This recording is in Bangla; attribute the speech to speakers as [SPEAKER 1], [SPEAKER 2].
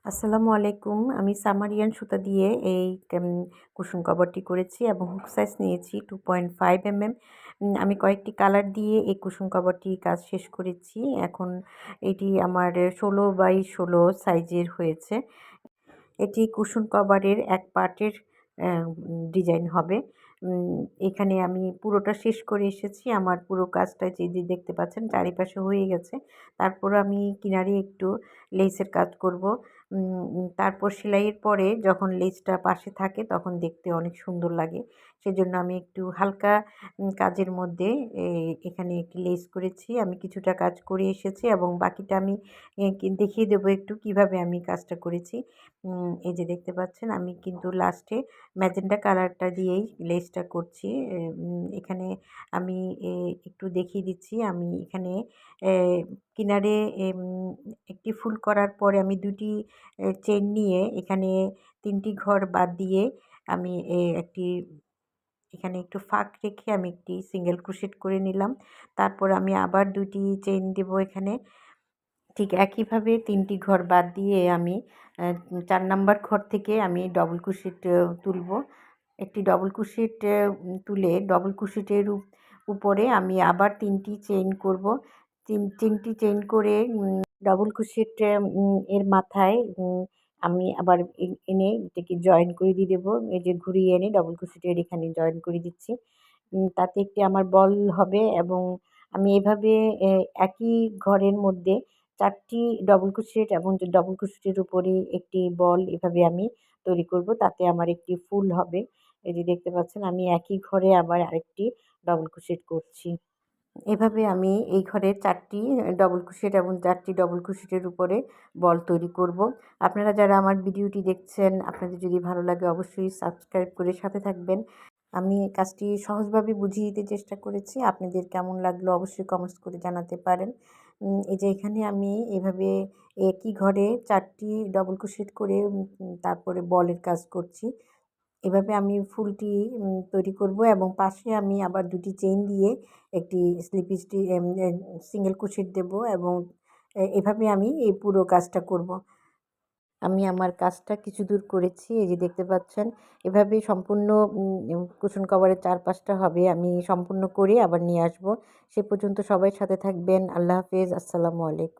[SPEAKER 1] আসসালামু আলাইকুম। আমি সামারিয়ান সুতা দিয়ে এই কেম কুশন কভারটি করেছি এবং হুক সাইজ নিয়েছি 2.5 আমি কয়েকটি কালার দিয়ে এই কুশন কভারটি কাজ শেষ করেছি। এখন এটি আমার 16x16 সাইজের হয়েছে। এটি কুশন কভারের এক পার্টের ডিজাইন হবে। এখানে আমি পুরোটা শেষ করে এসেছি। আমার পুরো কাজটা যে দেখতে পাচ্ছেন চারিপাশে হয়ে গেছে। তারপর আমি কিনারে একটু লেসের কাজ করব। তারপর সেলাইয়ের পরে যখন লেসটা পাশে থাকে তখন দেখতে অনেক সুন্দর লাগে। সেজন্য আমি একটু হালকা কাজের মধ্যে এখানে একটি লেস করেছি। আমি কিছুটা কাজ করে এসেছি এবং বাকিটা আমি দেখিয়ে দেবো একটু কিভাবে আমি কাজটা করেছি। এই যে দেখতে পাচ্ছেন আমি কিন্তু লাস্টে ম্যাজেন্টা কালারটা দিয়েই লেসটা করছি। এখানে আমি একটু দেখিয়ে দিচ্ছি। আমি এখানে এ কিনারে একটি ফুল করার পরে আমি ২ টি চেইন নিয়ে এখানে ৩ টি ঘর বাদ দিয়ে আমি একটি এখানে একটু ফাঁক রেখে আমি একটি সিঙ্গেল ক্রোশেট করে নিলাম। তারপর আমি আবার ২ টি চেইন দেব এখানে। ঠিক একইভাবে ৩ টি ঘর বাদ দিয়ে আমি ৪ নাম্বার ঘর থেকে আমি ডবল ক্রোশেট তুলব। একটি ডবল ক্রোশেট তুলে ডবল ক্রোশেটের উপরে আমি আবার ৩ টি চেইন করব। ৩ টি চেইন করে ডবল ক্রোশেট এর মাথায় আমি আবার এনে এটাকে জয়েন করে দিয়ে দেবো। এই যে ঘুরিয়ে এনে ডবল ক্রোশেটের এখানে জয়েন করে দিচ্ছি। তাতে একটি আমার বল হবে এবং আমি এভাবে একই ঘরের মধ্যে ৪ টি ডবল ক্রোশেট এবং ডবল ক্রোশেটের উপরে একটি বল এভাবে আমি তৈরি করব। তাতে আমার একটি ফুল হবে। এই যে দেখতে পাচ্ছেন আমি একই ঘরে আবার আরেকটি ডবল ক্রোশেট করছি। এভাবে আমি এই ঘরে ৪ টি ডবল ক্রোশেট এবং ৪ টি ডবল ক্রোশেটের উপরে বল তৈরি করব। আপনারা যারা আমার ভিডিওটি দেখছেন, আপনাদের যদি ভালো লাগে অবশ্যই সাবস্ক্রাইব করে সাথে থাকবেন। আমি কাজটি সহজভাবে বুঝিয়ে দিতে চেষ্টা করেছি। আপনাদের কেমন লাগলো অবশ্যই কমেন্টস করে জানাতে পারেন। এই যে এখানে আমি এভাবে একই ঘরে ৪ টি ডবল ক্রোশেট করে তারপরে বলের কাজ করছি। এভাবে আমি ফুলটি তৈরি করব এবং পাশে আমি আবার ২ টি চেইন দিয়ে একটি স্লিপ সিঙ্গেল ক্রোশেট দেব এবং এভাবে আমি এই পুরো কাজটা করব। আমি আমার কাজটা কিছুদূর করেছি। এই যে দেখতে পাচ্ছেন। এভাবে সম্পূর্ণ কুশন কভারের চারপাশটা হবে। আমি সম্পূর্ণ করে আবার নিয়ে আসব। সে পর্যন্ত সবাই সাথে থাকবেন। আল্লাহ হাফেজ। আসসালামু আলাইকুম।